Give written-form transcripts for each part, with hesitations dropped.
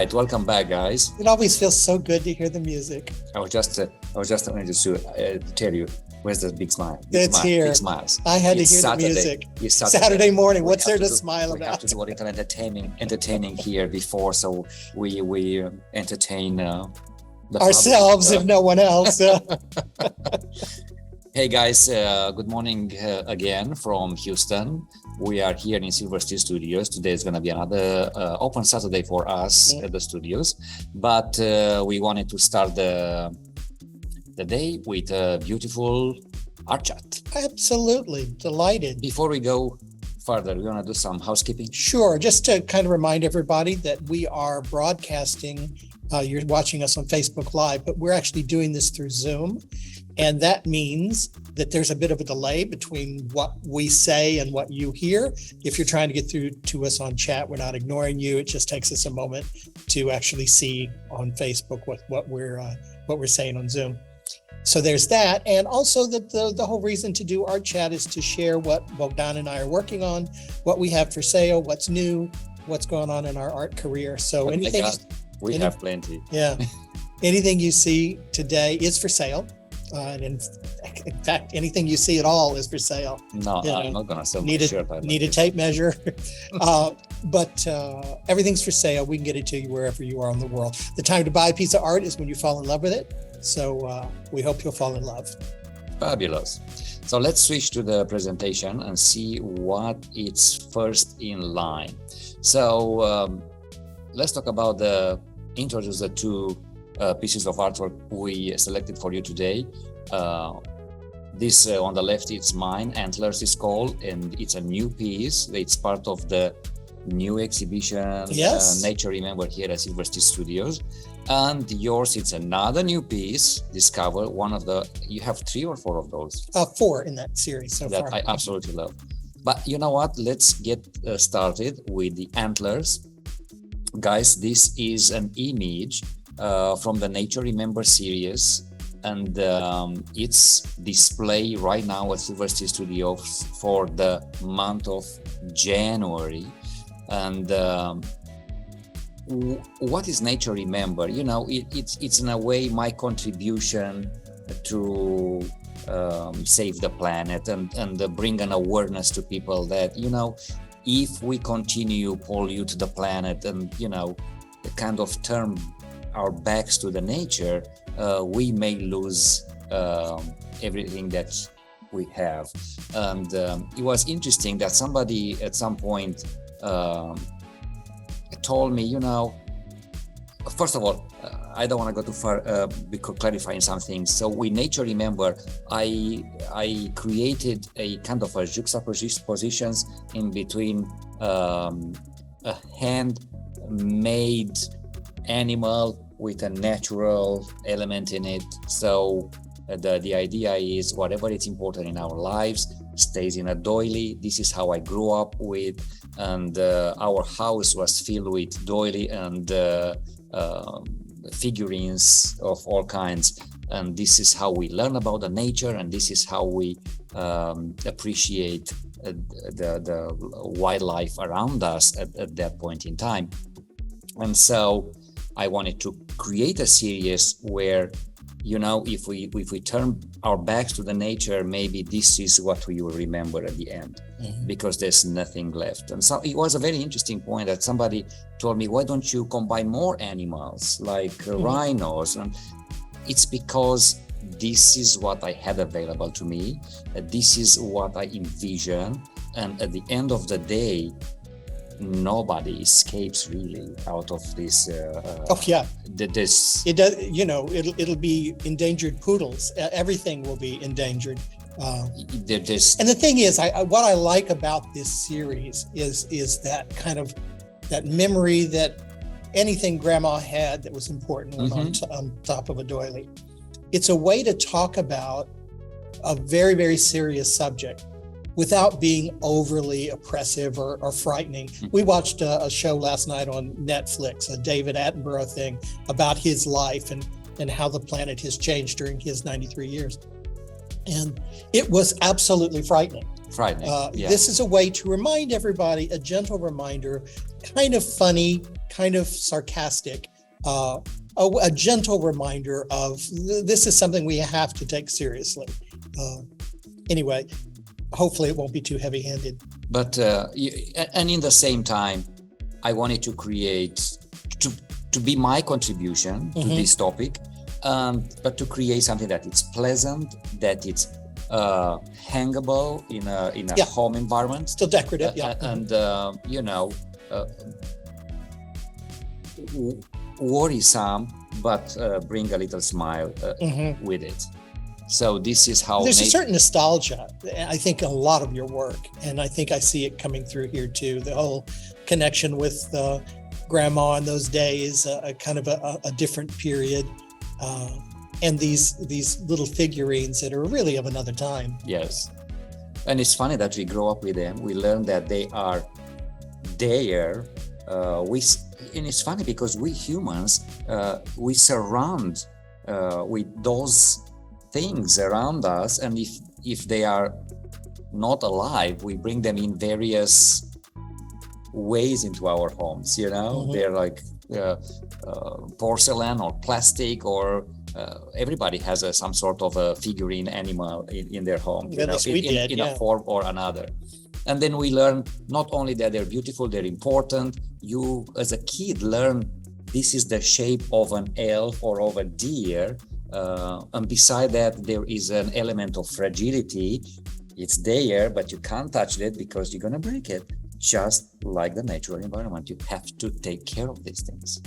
right, welcome back, guys. It always feels so good to hear the music. I was just wanting to tell you, where's the big smile? It's here. Big smiles. I had It's to hear Saturday. the music. It's Saturday morning. What's there to We smile have about? to do a little entertaining here before, so we entertain the Ourselves, public. if no one else. Hey guys, good morning again from Houston. We are here in Silver Steel Studios. Today is going to be another open Saturday for us at the studios, but we wanted to start the day with a beautiful art chat. Absolutely. Delighted. Before we go further, we're going to do some housekeeping. Sure. Just to kind of remind everybody that we are broadcasting. You're watching us on Facebook Live, but we're actually doing this through Zoom. And that means that there's a bit of a delay between what we say and what you hear. If you're trying to get through to us on chat, we're not ignoring you. It just takes us a moment to actually see on Facebook what we're saying on Zoom. So there's that. And also that the whole reason to do Art Chat is to share what Bogdan and I are working on, what we have for sale, what's new, what's going on in our art career. So anything we have plenty. Yeah. Anything you see today is for sale. And in fact, anything you see at all is for sale. No, I'm not going to sell need my shirt. Need a tape measure. But everything's for sale. We can get it to you wherever you are in the world. The time to buy a piece of art is when you fall in love with it. So we hope you'll fall in love. Fabulous. So let's switch to the presentation and see what is first in line. So let's talk about introduce the two pieces of artwork we selected for you today. This on the left, it's mine, Antlers is called, and it's a new piece. It's part of the new exhibition, yes. Nature Remember here at Silver Steel Studios. And yours, it's another new piece, Discover. You have 3 or 4 of those? 4 in that series so far. That I absolutely love. But you know what? Let's get started with the Antlers. Guys, this is an image from the Nature Remember series, and it's displayed right now at Silver Steel Studios for the month of January. And what is Nature Remember? You know, it's in a way my contribution to save the planet and bring an awareness to people that, you know, if we continue pollute the planet and, you know, kind of turn our backs to the nature, we may lose everything that we have. And it was interesting that somebody at some point told me, you know, first of all, I don't want to go too far because clarifying some things. So with Nature Remember, I created a kind of a juxtapositions in between a handmade animal with a natural element in it. So the idea is whatever is important in our lives stays in a doily. This is how I grew up with, and our house was filled with doily and figurines of all kinds. And this is how we learn about the nature, and this is how we appreciate the wildlife around us at that point in time. And so I wanted to create a series where, you know, if we turn our backs to the nature, maybe this is what we will remember at the end, because there's nothing left. And so it was a very interesting point that somebody told me, why don't you combine more animals like rhinos? And it's because this is what I had available to me. This is what I envision. And at the end of the day, nobody escapes really out of this. This it does. You know, it'll be endangered poodles. Everything will be endangered. And the thing is, what I like about this series is that kind of that memory that anything Grandma had that was important went on top of a doily. It's a way to talk about a very, very serious subject without being overly oppressive or frightening. We watched a show last night on Netflix, a David Attenborough thing about his life and how the planet has changed during his 93 years. And it was absolutely frightening. Yeah. This is a way to remind everybody, a gentle reminder, kind of funny, kind of sarcastic, a gentle reminder of this is something we have to take seriously. Anyway, hopefully it won't be too heavy-handed. But and in the same time, I wanted to create to be my contribution to this topic, but to create something that it's pleasant, that it's hangable in a home environment, still decorative, and worrisome, but bring a little smile with it. So this is how there's a certain nostalgia, I think, in a lot of your work, and I think I see it coming through here too. The whole connection with grandma in those days, a kind of a different period, and these little figurines that are really of another time. Yes, and it's funny that we grow up with them. We learn that they are there. And it's funny because we humans, we surround with those things around us, and if they are not alive, we bring them in various ways into our homes. They're like porcelain or plastic, or everybody has some sort of a figurine animal in their home, in a form or another. And then we learn not only that they're beautiful, they're important. You as a kid learn this is the shape of an elf or of a deer. And beside that, there is an element of fragility. It's there, but you can't touch it because you're going to break it. Just like the natural environment, you have to take care of these things.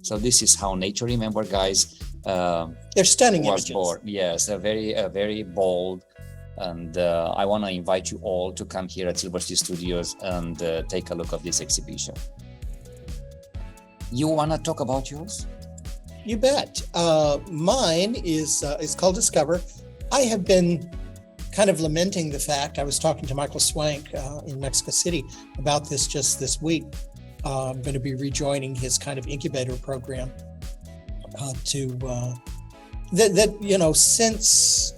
So this is how Nature Remember, guys. They're stunning was images. Born. Yes, a very bold. And I want to invite you all to come here at Silver Sea Studios and take a look at this exhibition. You want to talk about yours? You bet. Mine is called Discover. I have been kind of lamenting the fact, I was talking to Michael Swank in Mexico City about this just this week. I'm going to be rejoining his kind of incubator program since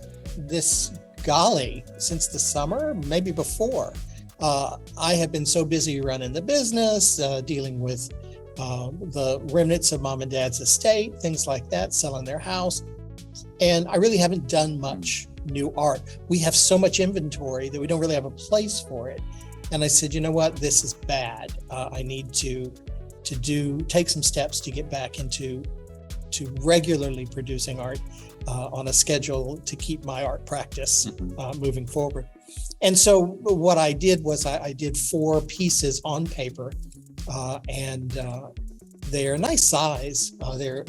since the summer, maybe before, I have been so busy running the business, dealing with the remnants of mom and dad's estate, things like that, selling their house. And I really haven't done much new art. We have so much inventory that we don't really have a place for it. And I said, you know what, this is bad. I need to take some steps to get back into regularly producing art on a schedule to keep my art practice moving forward. And so what I did was I did 4 pieces on paper, and they're a nice size. They're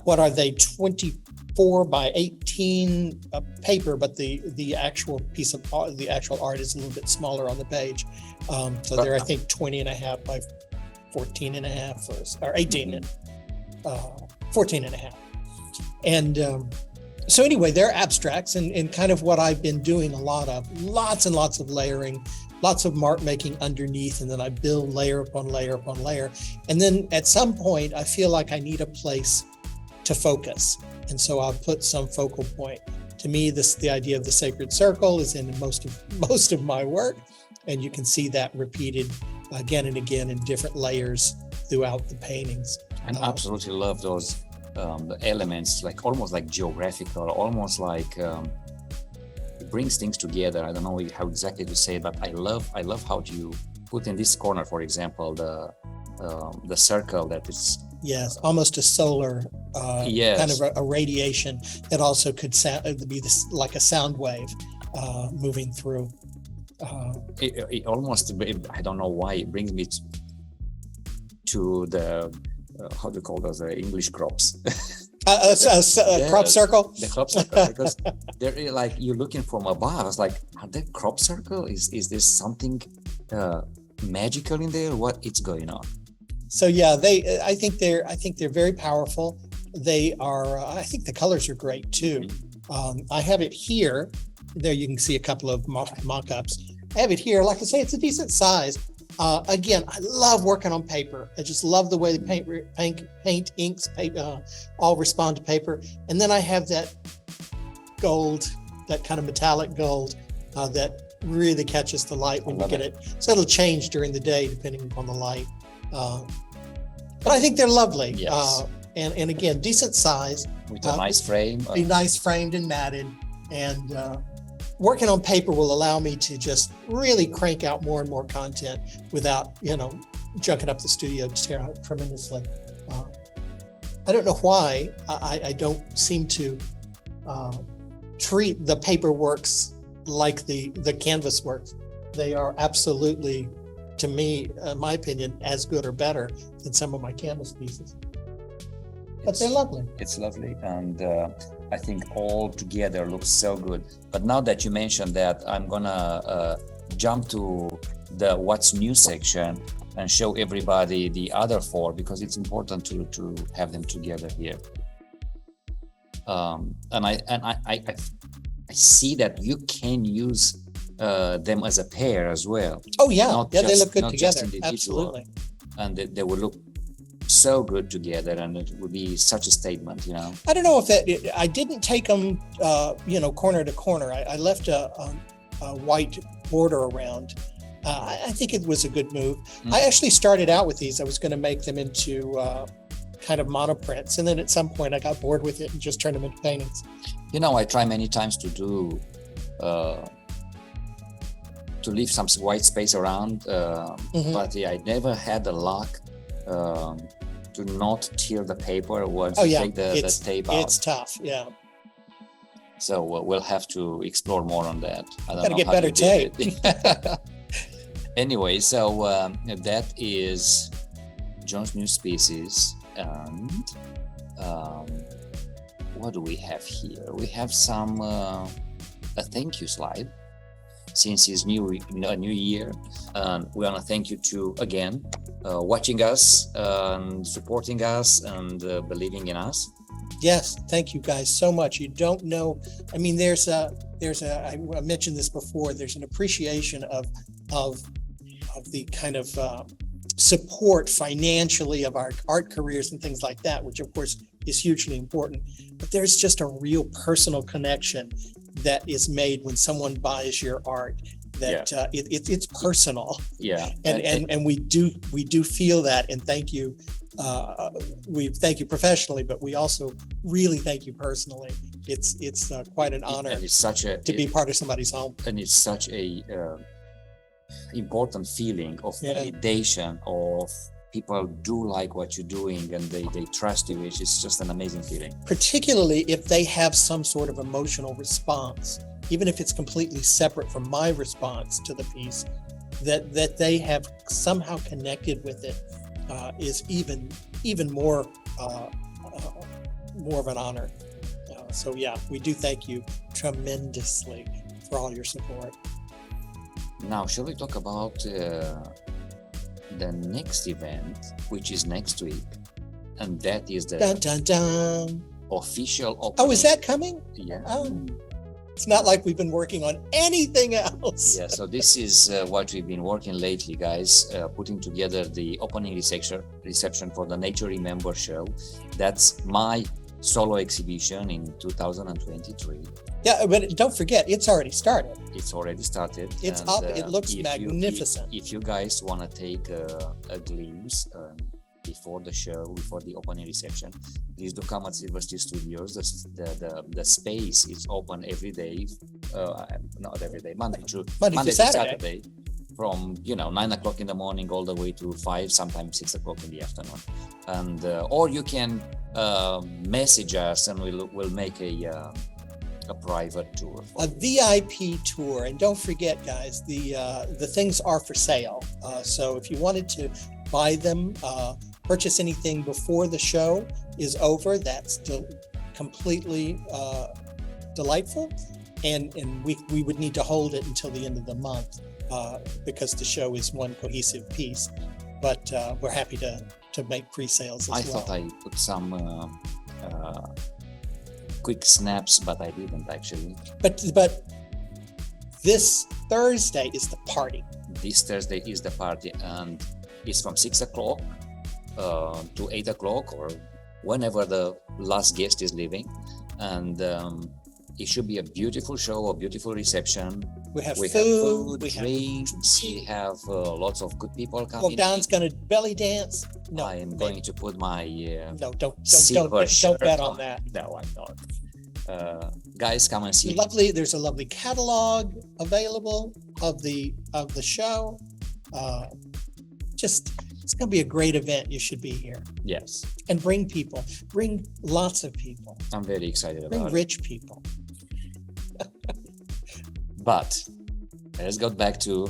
what are they, 24 by 18 paper, but the actual piece of art, the actual art is a little bit smaller on the page. So they're, I think, 20 and a half by 14 and a half, or 18 and 14 and a half. And so anyway, they're abstracts, and kind of what I've been doing lots and lots of layering, lots of mark making underneath, and then I build layer upon layer upon layer. And then at some point, I feel like I need a place to focus. And so I'll put some focal point. To me, the idea of the sacred circle is in most of my work, and you can see that repeated again and again in different layers throughout the paintings. I absolutely love those the elements, like almost like geographical, almost like it brings things together. I don't know how exactly to say it, but I love how you put in this corner, for example, the circle that is almost a solar kind of a radiation that also could be this, like a sound wave moving through. It almost, I don't know why, it brings me to the how do you call those English crops? Crop circle. The crop circle, because they're like, you're looking from above. I was like, are they crop circle? Is there something magical in there? What is going on? So yeah, I think they're very powerful. They are. I think the colors are great too. I have it here. There you can see a couple of mock-ups. I have it here. Like I say, it's a decent size. Again, I love working on paper. I just love the way the paint inks all respond to paper. And then I have that gold, that kind of metallic gold that really catches the light when you get it. So it'll change during the day depending upon the light. But I think they're lovely. Yes. And again, decent size. With a nice frame. Be nice framed and matted. And working on paper will allow me to just really crank out more and more content without, junking up the studio tremendously. I don't know why I don't seem to treat the paper works like the canvas works. They are absolutely, to me, in my opinion, as good or better than some of my canvas pieces. But they're lovely. It's lovely, and I think all together looks so good. But now that you mentioned that, I'm gonna jump to the what's new section and show everybody the other four, because it's important to have them together here. And I see that you can use them as a pair as well. Oh yeah, they look good together. Absolutely. And they will look so good together, and it would be such a statement, I don't know if I didn't take them, corner to corner. I left a white border around. I think it was a good move. I actually started out with these. I was going to make them into kind of monoprints, and then at some point I got bored with it and just turned them into paintings. I try many times to do to leave some white space around, but I never had the luck to not tear the paper once you take the tape out. It's tough, yeah. So we'll have to explore more on that. I don't Gotta know get how better you did tape. it. Anyway, so that is John's new species, and what do we have here? We have some a thank you slide. Since it's new year, we want to thank you to again watching us and supporting us and believing in us. Yes, thank you guys so much. You don't know. I mean, there's a. I mentioned this before. There's an appreciation of the kind of support financially of our art careers and things like that, which of course is hugely important. But there's just a real personal connection that is made when someone buys your art. That it's personal. Yeah, and we do feel that, and thank you. We thank you professionally, but we also really thank you personally. It's quite an honor. And it's to be part of somebody's home. And it's such a important feeling of validation of people do like what you're doing, and they trust you, which is just an amazing feeling. Particularly if they have some sort of emotional response, even if it's completely separate from my response to the piece, that they have somehow connected with it, is even more of an honor. So yeah, we do thank you tremendously for all your support. Now, shall we talk about the next event, which is next week, and that is the dun, dun, dun. Official opening. Oh, is that coming? Yeah. It's not like we've been working on anything else. Yeah, so this is what we've been working lately, guys, putting together the opening reception for the Nature Remember show. That's my solo exhibition in 2023. Yeah, but don't forget, it's already started. It's already started. It's up. It looks magnificent. If you guys want to take a glimpse before the show, before the opening reception, please do come at Silver Steel Studios. The space is open every day, not every day, Monday to Saturday, from 9 o'clock in the morning all the way to 5, sometimes 6 o'clock in the afternoon. And or you can message us, and we'll make a private tour, a VIP tour. And don't forget, guys, the things are for sale. So if you wanted to buy them, purchase anything before the show is over, that's completely delightful. And we would need to hold it until the end of the month, because the show is one cohesive piece. But we're happy to make pre-sales as well. I thought I put some quick snaps, but I didn't actually. But this Thursday is the party. This Thursday is the party, and it's from 6 o'clock to 8 o'clock, or whenever the last guest is leaving. And It should be a beautiful show, a beautiful reception. We have We food, we drinks, we have lots of good people coming. Bogdan's going to belly dance. No, I am going to put my no, don't bet on that. No, I'm not. Guys, come and see. There's a lovely catalog available of the show. It's going to be a great event. You should be here. Yes. And bring lots of people. I'm very excited about it. Bring rich people. But let's go back to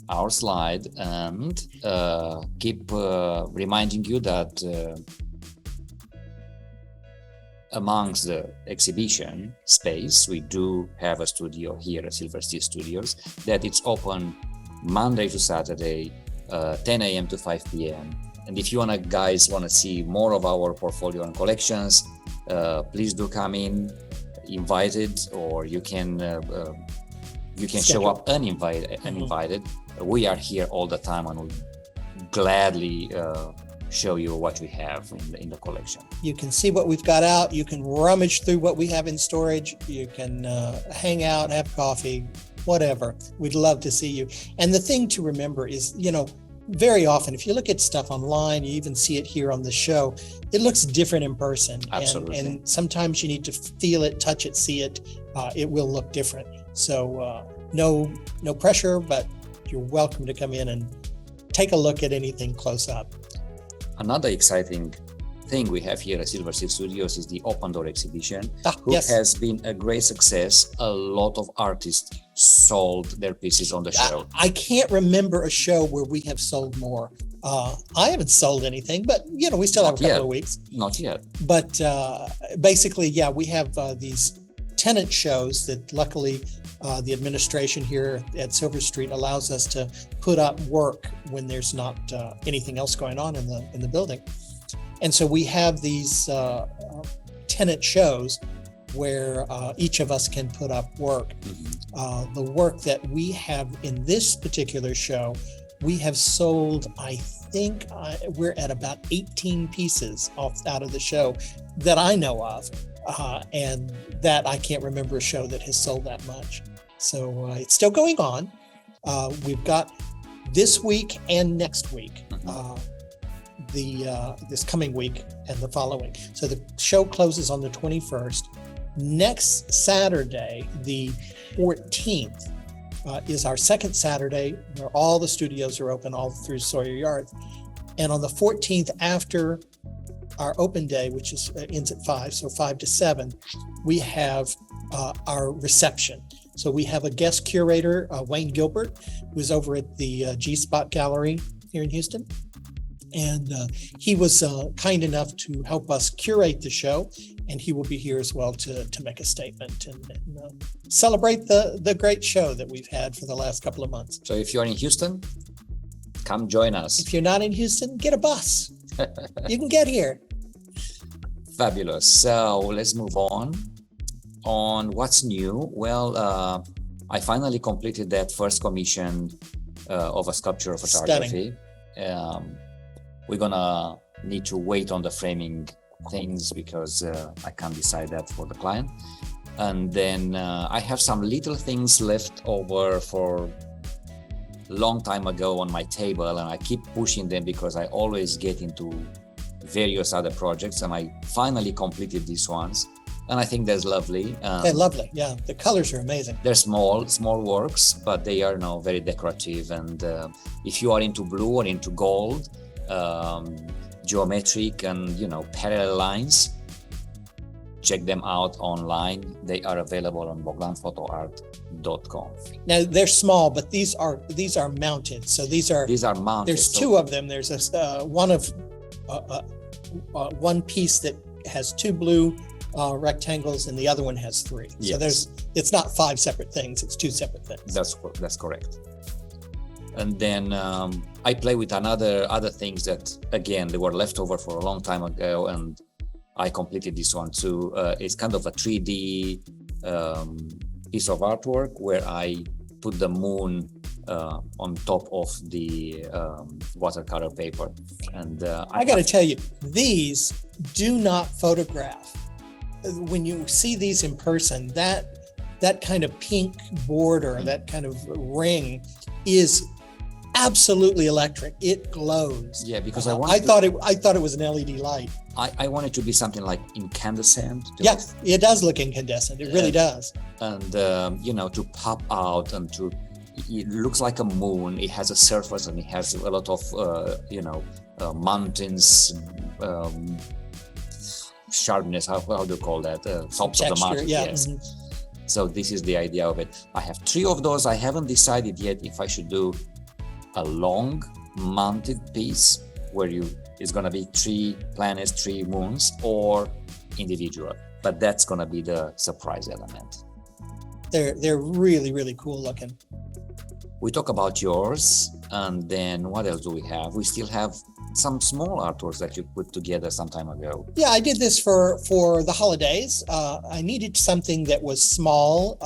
our slide and keep reminding you that amongst the exhibition space, we do have a studio here at Silver Steel Studios, that it's open Monday to Saturday, 10 a.m. to 5 p.m. And if you guys want to see more of our portfolio and collections, please do come in, invited, or you can show up uninvited. We are here all the time and we'll gladly show you what we have in the collection. You can see what we've got out. You can rummage through what we have in storage. You can hang out, have coffee, whatever. We'd love to see you. And the thing to remember is, very often, if you look at stuff online, you even see it here on the show, it looks different in person. Absolutely. And sometimes you need to feel it, touch it, see it. It will look different. So no pressure, but you're welcome to come in and take a look at anything close up. Another exciting thing we have here at Silver Steel Studios is the Open Door exhibition, yes. has been a great success. A lot of artists sold their pieces on the show. I can't remember a show where we have sold more. I haven't sold anything, but we still have a couple of weeks. Not yet. But basically, we have these tenant shows that luckily the administration here at Silver Street allows us to put up work when there's not anything else going on in the building. And so we have these tenant shows where each of us can put up work. Mm-hmm. The work that we have in this particular show, we have sold, I think we're at about 18 pieces out of the show that I know of. And that I can't remember a show that has sold that much. So it's still going on. We've got this week and next week, this coming week and the following. So the show closes on the 21st. Next Saturday, the 14th, is our second Saturday where all the studios are open all through Sawyer Yard. And on the 14th, after our open day, which ends at 5, so 5 to 7, we have our reception. So we have a guest curator, Wayne Gilbert, who's over at the G-Spot Gallery here in Houston. And he was kind enough to help us curate the show, and he will be here as well to make a statement and celebrate the great show that we've had for the last couple of months. So if you're in Houston, come join us. If you're not in Houston, get a bus. You can get here. Fabulous. So let's move on what's new. Well, I finally completed that first commission of a sculpture of photography. We're gonna need to wait on the framing things because I can't decide that for the client. And then I have some little things left over for long time ago on my table, and I keep pushing them because I always get into various other projects, and I finally completed these ones, and I think that's lovely. They're lovely. Yeah, the colors are amazing. They're small works, but they are now very decorative. And if you are into blue or into gold, geometric and parallel lines, check them out online. They are available on bogdanphotoart.com. Now they're small, but these are mounted. So these are mounted. There's two of them. There's one piece that has 2 blue rectangles, and the other one has 3. Yes. So it's not 5 separate things; it's 2 separate things. That's correct. And then I play with other things that again they were left over for a long time ago, and I completed this one too. It's kind of a 3D piece of artwork where I put the moon on top of the watercolor paper. And I got to tell you, these do not photograph. when you see these in person, that kind of pink border, that kind of ring is absolutely electric. It glows. Yeah, because I thought it was an LED light. I want it to be something like incandescent. Yes, it does look incandescent. It really does. And to pop out and it looks like a moon. It has a surface and it has a lot of mountains, sharpness. How do you call that? Tops of the mountain. Yeah. Yes. Mm-hmm. So this is the idea of it. I have 3 of those. I haven't decided yet if I should do a long mounted piece where it's going to be 3 planets, 3 moons, or individual. But that's going to be the surprise element. They're really, really cool looking. We talk about yours, and then what else do we have? We still have some small artworks that you put together some time ago. Yeah, I did this for the holidays. I needed something that was small.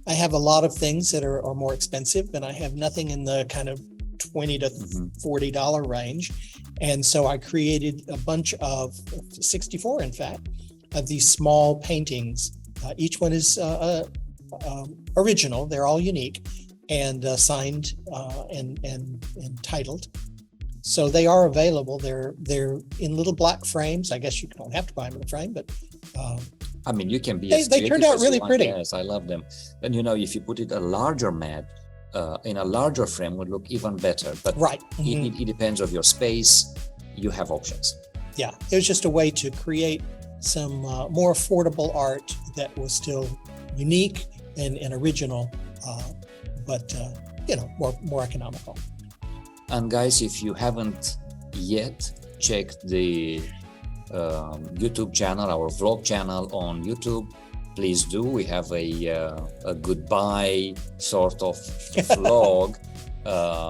I have a lot of things that are more expensive, and I have nothing in the kind of $20 to $40 range. And so I created a bunch of 64, in fact, of these small paintings. Each one is original. They're all unique and signed and titled. So they are available. They're in little black frames. I guess you don't have to buy them in a frame, but I mean, you can be. They turned out really pretty. Yes, I love them. And if you put it a larger mat in a larger frame, would look even better. But right, it depends on your space. You have options. Yeah, it was just a way to create some more affordable art that was still unique and original, but more economical. And guys, if you haven't yet checked the YouTube channel, our vlog channel on YouTube, please do. We have a goodbye sort of vlog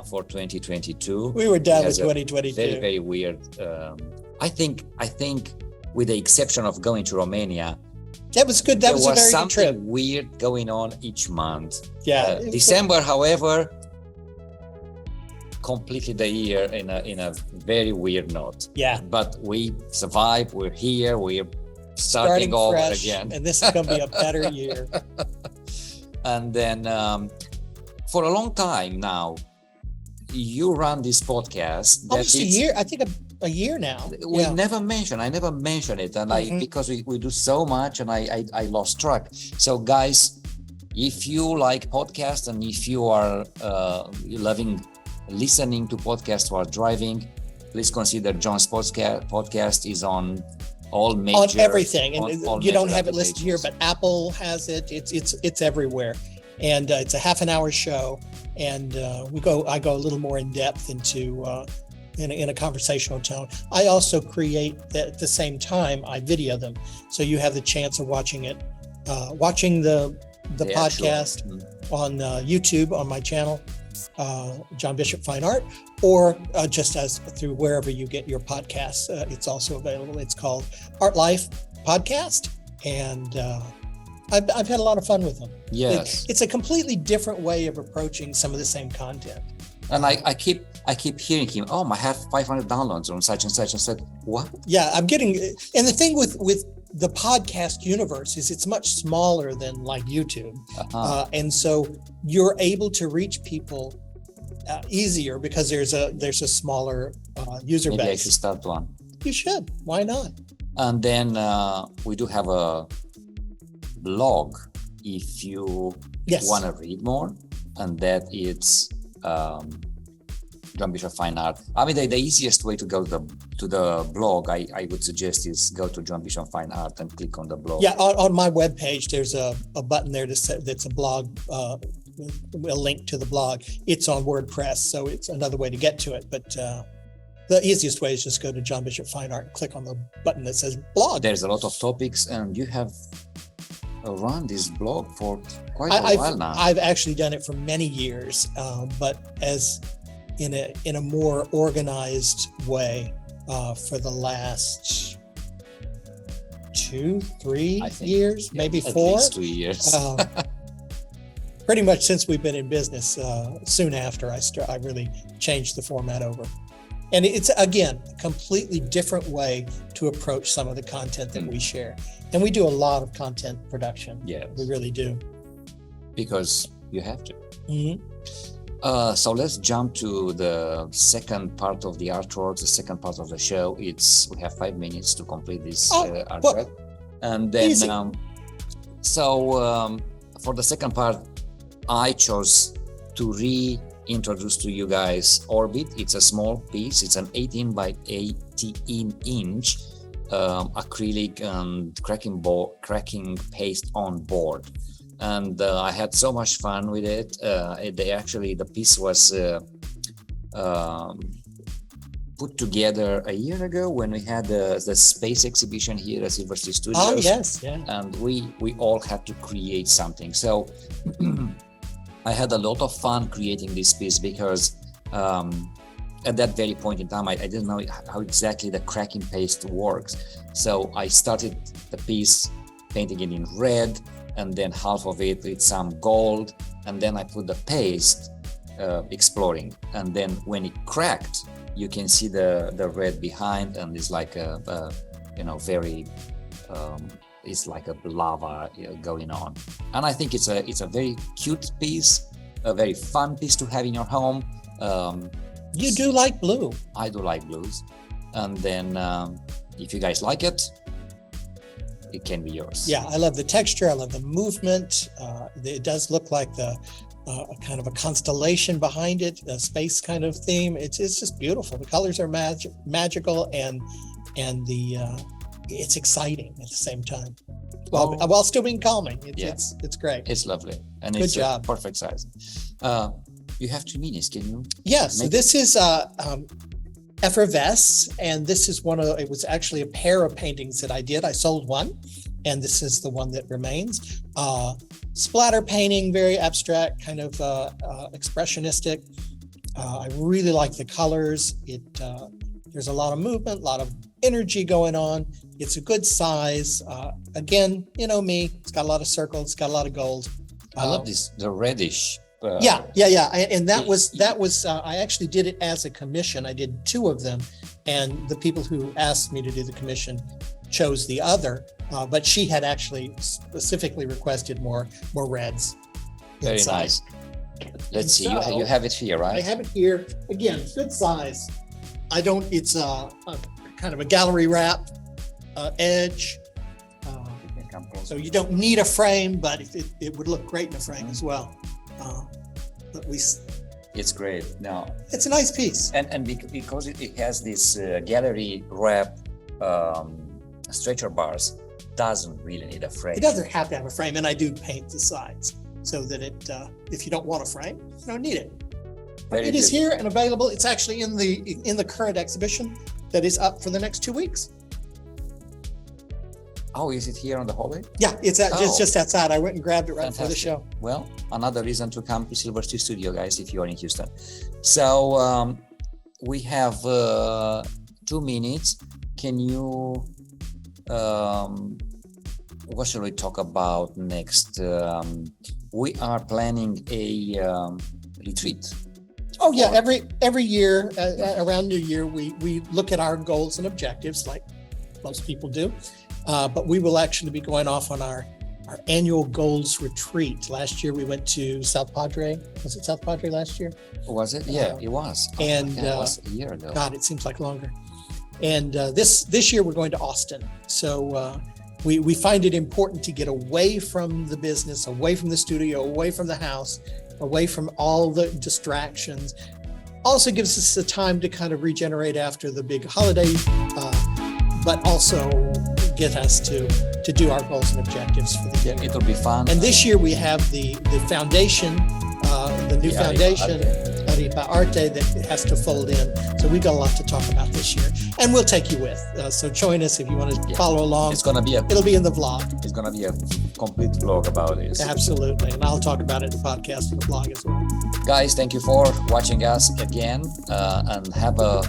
for 2022. We were done with 2022. Very, very weird. I think with the exception of going to Romania, that was good. That was a very good trip. Something weird going on each month. Yeah. December, however, completely the year in a very weird note. Yeah. But we survived. We're here. We're starting over fresh, again. And this is going to be a better year. And then for a long time now, you run this podcast. Almost a year. I think a year now. I never mention it, and because we do so much, and I lost track. So guys, if you like podcasts and if you are loving listening to podcasts while driving, please consider John's podcast is on all major, on everything, and all you don't have it listed here, but Apple has it. It's everywhere, and it's a half an hour show, and I go a little more in depth into in a conversational tone. I also create at the same time. I video them, so you have the chance of watching it, watching the podcast on YouTube on my channel, John Bishop Fine Art, or just as through wherever you get your podcasts. It's also available. It's called Art Life Podcast, and I've had a lot of fun with them. Yes, it's a completely different way of approaching some of the same content. And I keep hearing him. Oh, I have 500 downloads on such and such. And said, what? Yeah, I'm getting. And the thing with the podcast universe is it's much smaller than like YouTube, and so you're able to reach people easier because there's a smaller user base. Maybe I should start one. You should. Why not? And then we do have a blog if you want to read more, and that it's John Bishop Fine Art. I mean, the easiest way to go to the blog, I would suggest, is go to John Bishop Fine Art and click on the blog. Yeah, on my webpage, there's a button there that's a blog, a link to the blog. It's on WordPress, so it's another way to get to it. But the easiest way is just go to John Bishop Fine Art and click on the button that says blog. There's a lot of topics, and you have run this blog for quite a while now. I've actually done it for many years, but as in a more organized way for the last 2-3 years, maybe 4. At least 2 years. Pretty much since we've been in business. Soon after I really changed the format over. And it's, again, a completely different way to approach some of the content that we share. And we do a lot of content production. Yeah, we really do. Because you have to. Mm-hmm. So let's jump to the second part of the artwork, the second part of the show. We have 5 minutes to complete this artwork. And then, for the second part, I chose to reintroduce to you guys Orbit. It's a small piece. It's an 18 by 18 inch acrylic and cracking paste on board. And I had so much fun with it. The piece was put together a year ago when we had the space exhibition here at Silver Sea Studios. Oh, yes, yeah. And we all had to create something. So I had a lot of fun creating this piece because at that very point in time, I didn't know how exactly the cracking paste works. So I started the piece painting it in red, and then half of it with some gold, and then I put the paste exploring, and then when it cracked, you can see the red behind, and it's like it's like a lava going on. And I think it's a very cute piece, a very fun piece to have in your home. You do like blue. I do like blues, and then if you guys like it, it can be yours. Yeah, I love the texture. I love the movement. It does look like the kind of a constellation behind it, a space kind of theme. It's just beautiful. The colors are magical, and it's exciting at the same time. While still being calming. It's great. It's lovely, and good it's job. A perfect size. You have 2 minutes. Can you? Yes. So this is Effervesce, and this is it was actually a pair of paintings that I did. I sold one, and this is the one that remains. Splatter painting, very abstract, kind of expressionistic. I really like the colors. There's a lot of movement, a lot of energy going on. It's a good size. Again, you know me, it's got a lot of circles, it's got a lot of gold. I love the reddish. Yeah. And that was I actually did it as a commission. I did 2 of them, and the people who asked me to do the commission chose the other, but she had actually specifically requested more reds. Very inside. Nice. Let's see. You have it here, right? I have it here. Again, good size. It's a kind of a gallery wrap edge. So you don't need a frame, but it would look great in a frame as well. It's great. Now it's a nice piece, and because it has this gallery wrap stretcher bars, doesn't really need a frame. It doesn't have to have a frame, and I do paint the sides so that if you don't want a frame, you don't need it. It is here and available. It's actually in the current exhibition that is up for the next 2 weeks. Oh, is it here on the hallway? Yeah, it's just outside. I went and grabbed it right before the show. Well, another reason to come to Silver Sea Studio, guys, if you are in Houston. So we have 2 minutes. Can you, what shall we talk about next? We are planning a retreat. Oh yeah, every year around New Year, we look at our goals and objectives like most people do. But we will actually be going off on our annual goals retreat. Last year we went to South Padre. Was it South Padre last year? Was it? Yeah, it was. And it was a year ago. God, it seems like longer. And this year we're going to Austin. So we find it important to get away from the business, away from the studio, away from the house, away from all the distractions. Also gives us the time to kind of regenerate after the big holiday, but also get us to do our goals and objectives for the year. Yeah, it'll be fun. And this year we have the foundation, the new foundation, Aripa Arte, that has to fold in. So we got a lot to talk about this year, and we'll take you with. So join us if you want to follow along. It'll be in the vlog. It's gonna be a complete vlog about this. Absolutely, and I'll talk about it in the podcast and the blog as well. Guys, thank you for watching us again, and have a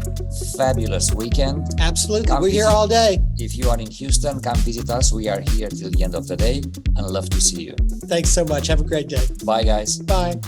fabulous weekend. Absolutely, we're here all day. If you are in Houston, come visit us. We are here till the end of the day, and love to see you. Thanks so much. Have a great day. Bye, guys. Bye.